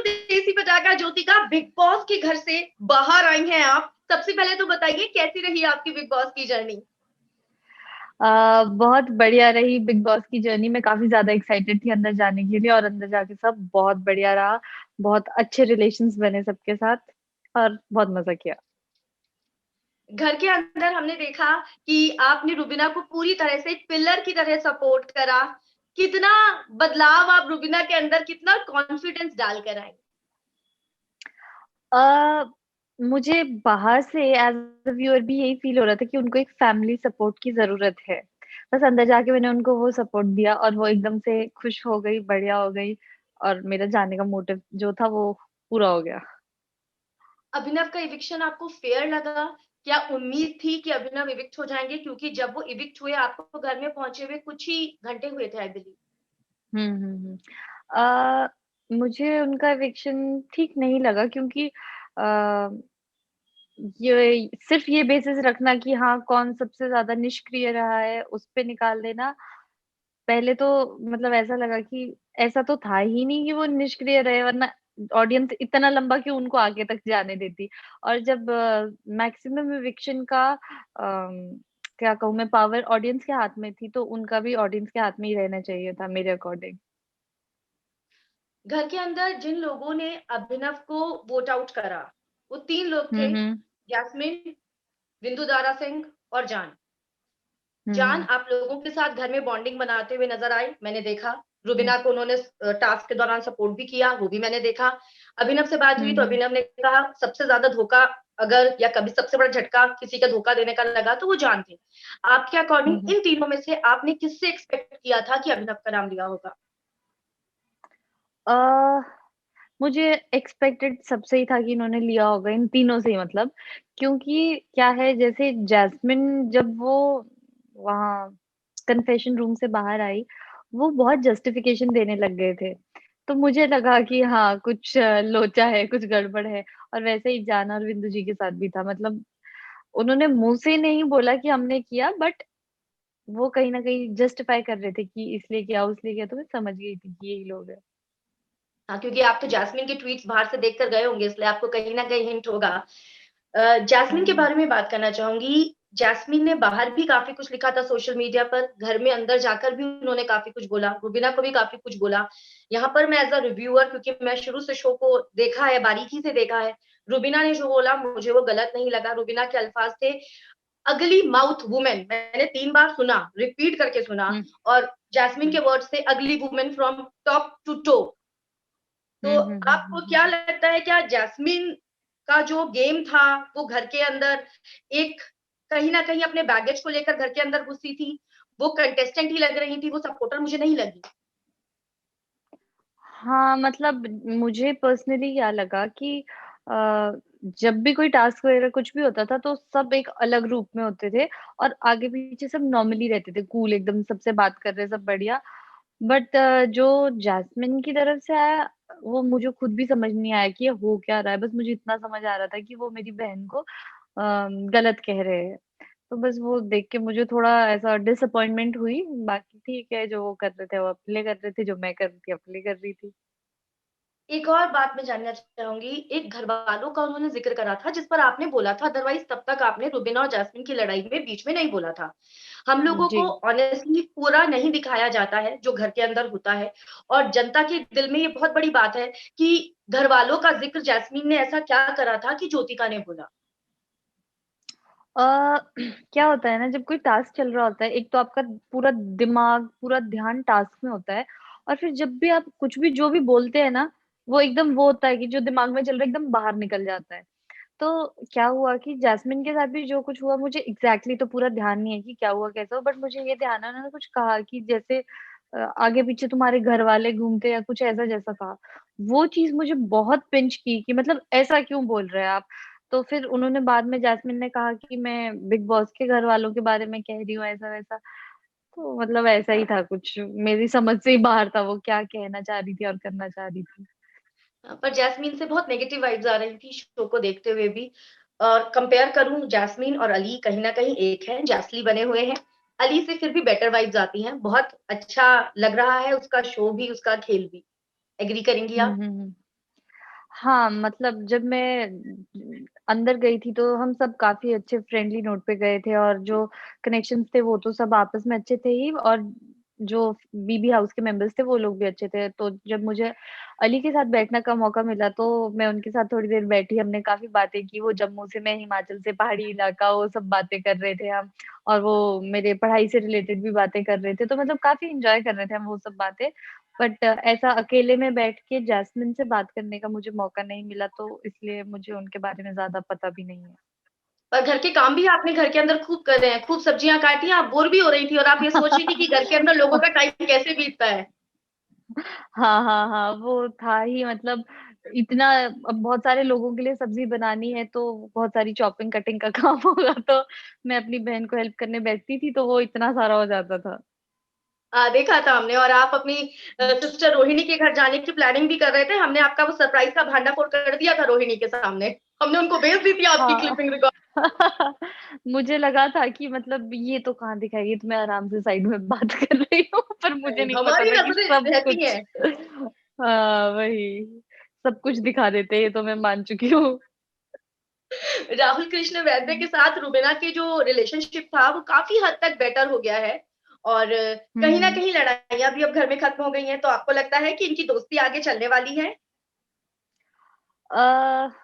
देसी पटाखा Jyotika, big boss के घर से बाहर आई हैं आप। सबसे पहले तो बताइए कैसी रही आपकी बिग बॉस की जर्नी? बहुत बढ़िया रही बिग बॉस की जर्नी। मैं काफी ज्यादा एक्साइटेड थी अंदर जाने के लिए, और अंदर जाके सब बहुत बढ़िया रहा। बहुत अच्छे रिलेशंस बने सबके साथ, और बहुत मजा किया। घर के अंदर हमने देखा कि आपने रुबीना को पूरी तरह से एक पिलर की तरह सपोर्ट करा। कितना बदलाव आप रुबीना के अंदर कितना कॉन्फिडेंस डालकर आई? आ, मुझे बाहर से एज अ व्यूअर भी यही फील हो रहा था कि उनको एक फैमिली सपोर्ट की जरूरत है। बस अंदर जाके मैंने उनको वो सपोर्ट दिया, और वो एकदम से खुश हो गई, बढ़िया हो गई। और मेरा जाने का मोटिव जो था वो पूरा हो गया। अभिनव का इविक्शन आपको फेयर लगा? क्या उम्मीद थी कि अभिनव इविक्ट हो जाएंगे? क्योंकि जब वो इविक्ट हुए आपको घर में पहुंचे हुए कुछ ही घंटे हुए थे, आई बिलीव। मुझे उनका एविक्शन ठीक नहीं लगा, क्योंकि आ, ये सिर्फ ये बेसिस रखना कि हाँ कौन सबसे ज्यादा निष्क्रिय रहा है उस पे निकाल देना। पहले तो मतलब ऐसा लगा कि ऐसा तो था ही नहीं कि वो निष्क्रिय रहे, वरना ऑडियंस इतना लंबा क्यों उनको आगे तक जाने देती। और जब मैक्सिमम एविक्शन का क्या कहूँ मैं, पावर ऑडियंस के हाथ में थी, तो उनका भी ऑडियंस के हाथ में ही रहना चाहिए था मेरे अकॉर्डिंग। घर के अंदर जिन लोगों ने अभिनव को वोट आउट करा, वो 3 लोग थे। हम्म। जैस्मिन, विंदु दारा सिंह और जान। जान हम्म। आप लोगों के साथ घर में बॉन्डिंग बनाते हुए नजर आए, मैंने देखा। रुबीना को उन्होंने टास्क के दौरान सपोर्ट भी किया, वो भी मैंने देखा। अभिनव से बात हुई तो हम्म। अभिनव ने कहा सबसे ज्यादा धोखा, अगर या कभी सबसे बड़ा झटका किसी का धोखा देने का लगा तो वो जान थे। आपके अकॉर्डिंग हम्म। इन तीनों में से आपने किससे एक्सपेक्ट किया था कि अभिनव का नाम लिया होगा? अ, मुझे एक्सपेक्टेड सबसे ही था कि इन्होंने लिया होगा, इन तीनों से ही मतलब। क्योंकि क्या है, जैसे जैस्मिन जब वो वहाँ कन्फेशन रूम से बाहर आई, वो बहुत जस्टिफिकेशन देने लग गए थे। तो मुझे लगा कि हाँ कुछ लोचा है, कुछ गड़बड़ है। और वैसे ही जाना और बिंदु जी के साथ भी था, मतलब उन्होंने मुंह से नहीं बोला कि हमने किया, बट वो कहीं ना कहीं जस्टिफाई कर रहे थे कि इसलिए किया उसलिए किया, तो मैं समझ गई थी कि यही लोग हैं। हाँ, क्योंकि आप तो जैस्मिन के ट्वीट्स बाहर से देखकर गए होंगे, इसलिए आपको कहीं ना कहीं हिंट होगा। जैस्मिन के हम्म। बारे में बात करना चाहूंगी। जैस्मिन ने बाहर भी काफी कुछ लिखा था सोशल मीडिया पर, घर में अंदर जाकर भी उन्होंने काफी कुछ बोला, रुबीना को भी काफी कुछ बोला। यहाँ पर मैं एज अ रिव्यूअर, क्योंकि मैं शुरू से शो को देखा है, बारीकी से देखा है, रुबीना ने जो बोला मुझे वो गलत नहीं लगा। रुबीना के अल्फाज थे अगली माउथ वुमेन, मैंने 3 बार सुना, रिपीट करके सुना। हम्म। और जैस्मिन के वर्ड्स थे ugly women from top to toe. तो आपको क्या लगता है, क्या जैस्मिन का जो गेम था वो घर के अंदर एक कहीं ना कहीं अपने बैगेज को लेकर घर के अंदर घुसी थी? वो कंटेस्टेंट ही लग रही थी, वो सपोर्टर मुझे नहीं लगी। हाँ मतलब मुझे पर्सनली क्या लगा कि जब भी कोई टास्क वगैरह कुछ भी होता था, तो सब एक अलग रूप में होते थे, और आगे पीछे सब नॉर्मली रहते थे, कूल एकदम, सबसे बात कर रहे सब बढ़िया। बट जो जैस्मिन की तरफ से आया, वो मुझे खुद भी समझ नहीं आया कि ये हो क्या रहा है। बस मुझे इतना समझ आ रहा था कि वो मेरी बहन को गलत कह रहे हैं। तो बस वो देख के मुझे थोड़ा ऐसा डिसअपॉइंटमेंट हुई। बाकी ठीक है, जो वो कर रहे थे वो अपने कर रहे थे, जो मैं कर रही थी अपने कर रही थी। एक और बात मैं जानना चाहूंगी, एक घर वालों का उन्होंने जिक्र करा था जिस पर आपने बोला था, अदरवाइज तब तक आपने रुबिना और जैस्मिन की लड़ाई में बीच में नहीं बोला था। हम लोगों जी। को ऑनेस्टली पूरा नहीं दिखाया जाता है जो घर के अंदर होता है, और जनता के दिल में ये बहुत बड़ी बात है कि घर वालों का जिक्र जैस्मिन ने ऐसा क्या करा था कि ज्योतिका ने बोला? अ, क्या होता है ना, जब कोई टास्क चल रहा होता है, एक तो आपका पूरा दिमाग, पूरा ध्यान टास्क में होता है। और फिर जब भी आप कुछ भी जो भी बोलते हैं ना, वो एकदम वो होता है कि जो दिमाग में चल रहा है एकदम बाहर निकल जाता है। तो क्या हुआ कि जैस्मिन के साथ भी जो कुछ हुआ, मुझे एग्जैक्टली तो पूरा ध्यान नहीं है कि क्या हुआ कैसा हुआ, बट मुझे ये ध्यान है, उन्होंने कुछ कहा कि जैसे आगे पीछे तुम्हारे घर वाले घूमते या कुछ ऐसा जैसा कहा। वो चीज मुझे बहुत पिंच की कि मतलब ऐसा क्यों बोल रहे हैं आप। तो फिर उन्होंने बाद में, जैस्मिन ने कहा कि मैं बिग बॉस के घर वालों के बारे में कह रही हूँ ऐसा वैसा। तो मतलब ऐसा ही था कुछ, मेरी समझ से ही बाहर था वो क्या कहना चाह रही थी और करना चाह रही थी। पर जैस्मीन से बहुत नेगेटिव वाइब्स आ रही थी शो को देखते हुए भी। और कंपेयर करूं जैस्मीन और अली, कहीं ना कहीं एक है, जैसली बने हुए हैं। अली से फिर भी बेटर वाइब्स आती हैं, बहुत अच्छा लग रहा है उसका शो भी, उसका खेल भी। एग्री करेंगी आप? हम्म। हाँ, मतलब जब मैं अंदर गई थी तो हम सब काफ़ी अच्छे फ्रेंडली नोट पे गए थे और जो कनेक्शंस थे वो तो सब आपस में अच्छे थे ही और जो बीबी हाउस के मेंबर्स थे वो लोग भी अच्छे थे। तो जब मुझे अली के साथ बैठने का मौका मिला तो मैं उनके साथ थोड़ी देर बैठी, हमने काफ़ी बातें की। वो जम्मू से, मैं हिमाचल से, पहाड़ी इलाका वो सब बातें कर रहे थे हम और वो मेरे पढ़ाई से रिलेटेड भी बातें कर रहे थे। तो मतलब काफ़ी एन्जॉय कर रहे थे हम वो सब बातें। बट ऐसा अकेले में बैठ के जैस्मिन से बात करने का मुझे मौका नहीं मिला, तो इसलिए मुझे उनके बारे में ज़्यादा पता भी नहीं है। और घर के काम भी आपने घर के अंदर खूब करे हैं, खूब सब्जियाँ काटी हैं, आप बोर भी हो रही थी और आप ये सोच रही थी कि घर के अंदर लोगों का टाइम कैसे बीतता है। हाँ, हाँ, हाँ, वो था ही मतलब इतना अब बहुत सारे लोगों के लिए सब्ज़ी बनानी है, तो बहुत सारी चॉपिंग कटिंग का काम होगा, तो मैं अपनी बहन को हेल्प करने बैठती थी, तो वो इतना सारा हो जाता था। देखा था हमने और आप अपनी सिस्टर रोहिणी के घर जाने की प्लानिंग भी कर रहे थे। हमने आपका वो सरप्राइज़ का भांडाफोड़ कर दिया था रोहिणी के सामने। हमने उनको भेज दी थी आपकी हाँ। Clipping record. मुझे लगा था कि मतलब ये तो कहाँ दिखाएगी, तो मैं आराम से साइड में बात कर रही हूँ, पर मुझे नहीं, नहीं पता हमारी था कि नज़रें सब रहती कुछ हैं। हाँ, वही। सब कुछ दिखा देते हैं, ये तो मैं मान चुकी हूँ। राहुल कृष्ण वैद्य के साथ रुबीना की जो रिलेशनशिप था वो काफ़ी हद तक बेटर हो गया है और कहीं न हुँ। कहीं लड़ाइयाँ भी अब घर में खत्म हो गई हैं, तो आपको लगता है कि इनकी दोस्ती आगे चलने वाली है?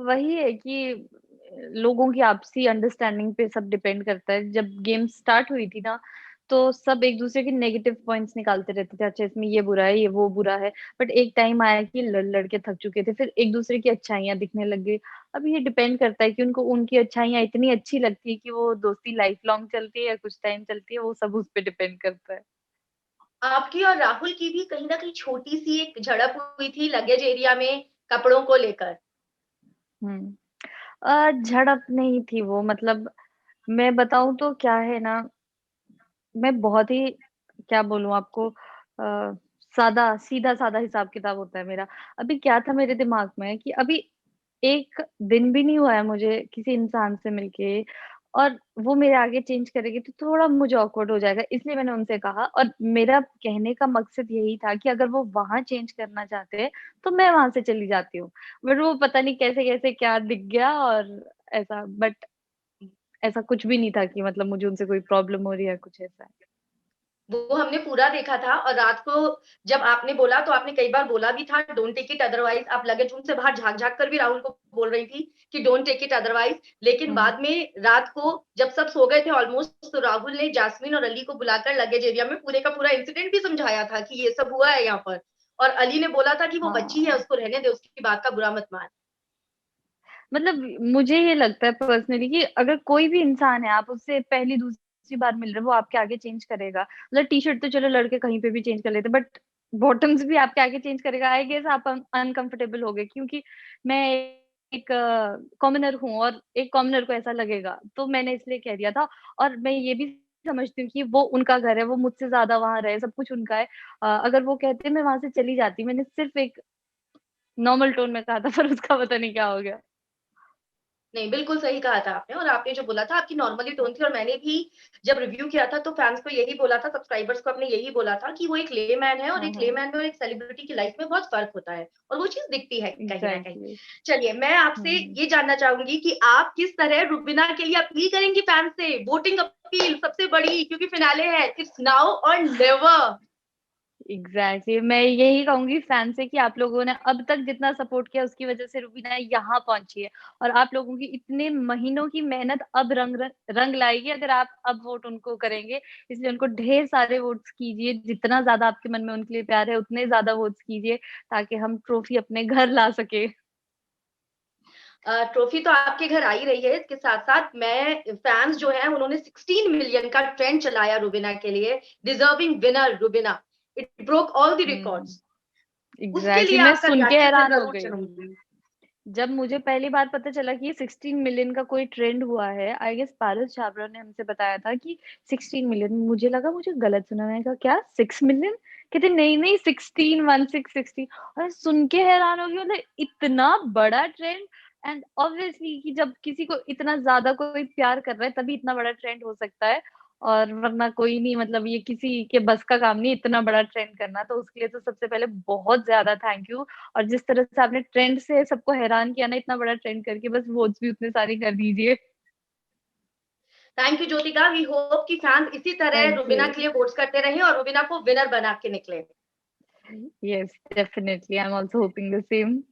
वही है कि लोगों की आपसी अंडरस्टैंडिंग पे सब डिपेंड करता है। जब गेम स्टार्ट हुई थी ना, तो सब एक-दूसरे के नेगेटिव पॉइंट्स निकालते रहते थे। अच्छा इसमें ये बुरा है, ये वो बुरा है। बट एक टाइम आया कि लड़-लड़ के थक चुके थे, फिर एक-दूसरे की अच्छाइयाँ दिखने लग गई। अब ये डिपेंड करता है कि उनको उनकी अच्छाइयाँ इतनी अच्छी लगती है कि वो दोस्ती लाइफ लॉन्ग चलती है या कुछ टाइम चलती है, वो सब उस पे डिपेंड करता है। आपकी और राहुल की भी कहीं न कहीं छोटी-सी एक झड़प हुई थी लगेज एरिया में कपड़ों को लेकर। हुँ। झड़प नहीं थी वो मतलब मैं बताऊँ तो क्या है ना मैं बहुत ही क्या बोलूँ आपको सादा सीधा-साधा हिसाब-किताब होता है मेरा। अभी क्या था मेरे दिमाग में कि अभी 1 दिन भी नहीं हुआ है मुझे किसी इंसान से मिलके और वो मेरे आगे चेंज करेगी तो थोड़ा मुझे ऑकवर्ड हो जाएगा। इसलिए मैंने उनसे कहा और मेरा कहने का मकसद यही था कि अगर वो वहाँ चेंज करना चाहते हैं, तो मैं वहाँ से चली जाती हूँ। बट वो पता नहीं कैसे-कैसे क्या दिख गया और ऐसा बट ऐसा कुछ भी नहीं था कि मतलब मुझे उनसे कोई प्रॉब्लम हो रही है, कुछ ऐसा। वो हमने पूरा देखा था और रात को जब आपने बोला तो आपने कई बार बोला भी था डोंट टेक इट अदरवाइज़ आप लगेज रूम से बाहर झाँक-झाँक कर भी राहुल को बोल रही थी कि डोंट टेक इट अदरवाइज़ लेकिन हुँ। बाद में रात को जब सब सो गए थे ऑलमोस्ट तो राहुल ने जैस्मिन और अली को बुलाकर लगेज एरिया में पूरे का पूरा इंसिडेंट भी समझाया था कि ये सब हुआ है यहाँ पर। और अली ने बोला था कि वो बच्ची है हाँ, उसको रहने दे, उसकी बात का बुरा मत मान। मतलब मुझे ये लगता है पर्सनली कि अगर कोई भी इंसान है, आप उससे पहली दूसरी बार मिल रहे हो, वो आपके आगे चेंज करेगा। मतलब टी-शर्ट तो चलो लड़के कहीं पे भी चेंज कर लेते हैं, बट बॉटम्स भी आपके आगे चेंज करेगा। आई गेस आप अनकंफर्टेबल हो गए क्योंकि मैं एक कॉमनर हूँ और एक कॉमनर को ऐसा लगेगा, तो मैंने इसलिए कह दिया था और मैं ये भी समझती हूँ कि वो उनका घर है, वो मुझसे ज़्यादा वहाँ रहे, सब कुछ उनका है। अगर वो कहते मैं वहाँ से चली जाती, मैंने सिर्फ एक नॉर्मल टोन में कहा था पर उसका पता नहीं क्या हो गया। नहीं, बिल्कुल सही कहा था आपने और आपने जो बोला था आपकी नॉर्मली टोन थी और मैंने भी जब रिव्यू किया था तो फैन्स को यही बोला था, सब्सक्राइबर्स को अपने यही बोला था कि वो एक लेमैन है और हाँ, एक हाँ। लेमैन में और एक सेलिब्रिटी की लाइफ में बहुत फ़र्क होता है और वो चीज़ दिखती है कहीं न कहीं। एग्ज़ैक्टली। चलिए, मैं आपसे हुँ। ये जानना चाहूँगी कि आप किस तरह रुबीना के लिए अपील करेंगी फैन्स से? वोटिंग अपील सबसे बड़ी क्योंकि फिनाले है, इट्स नाउ और नेवर। एग्ज़ैक्टली मैं यही कहूँगी फैन से कि आप लोगों ने अब तक जितना सपोर्ट किया उसकी वज़ह से रुबीना यहाँ पहुँची है और आप लोगों की इतने महीनों की मेहनत अब रंग लाएगी अगर आप अब वोट उनको करेंगे। इसलिए उनको ढेर सारे वोट्स कीजिए, जितना ज़्यादा आपके मन में उनके लिए प्यार है उतने ज़्यादा वोट्स कीजिए ताकि हम ट्रॉफी अपने घर ला सकें। ट्रॉफी तो आपके घर आ ही रही है, इसके साथ-साथ मैं फैन्स जो हैं उन्होंने 16 मिलियन का ट्रेंड चलाया रुबीना के लिए, deserving winner Rubina, it broke all the hmm. Records. उसके एग्ज़ैक्टली लिए मैं आपका सुन के ग्रैटिट्यूड मैं हैरान हो ज़रूर गई। चढ़ूँगी। जब मुझे पहली बार पता चला कि ये 16 मिलियन का कोई ट्रेंड हुआ है, आई गेस पारस छाबड़ा ने हमसे बताया था कि 16 मिलियन मुझे लगा मुझे गलत सुना मैंने कहा क्या 6 मिलियन? कहते नहीं-नहीं 16 16 और सुन के हैरान हो गई मतलब इतना बड़ा ट्रेंड एंड ऑब्वियसली कि जब किसी को इतना ज़्यादा कोई प्यार कर रहा है तभी इतना बड़ा ट्रेंड हो सकता है और वरना कोई नहीं, मतलब ये किसी के बस का काम नहीं इतना बड़ा ट्रेंड करना, तो उसके लिए तो सबसे पहले बहुत ज़्यादा थैंक यू। और जिस तरह से आपने ट्रेंड से सबको हैरान किया ना इतना बड़ा ट्रेंड करके, बस वोट्स भी उतने सारे कर दीजिए। Thank you Jyothika, we hope कि फैंस इसी तरह थैंक रुबीना यू। के लिए वोट्स करते रहें और रुबीना को विनर बना के निकले। Yes, definitely I am also hopping the same.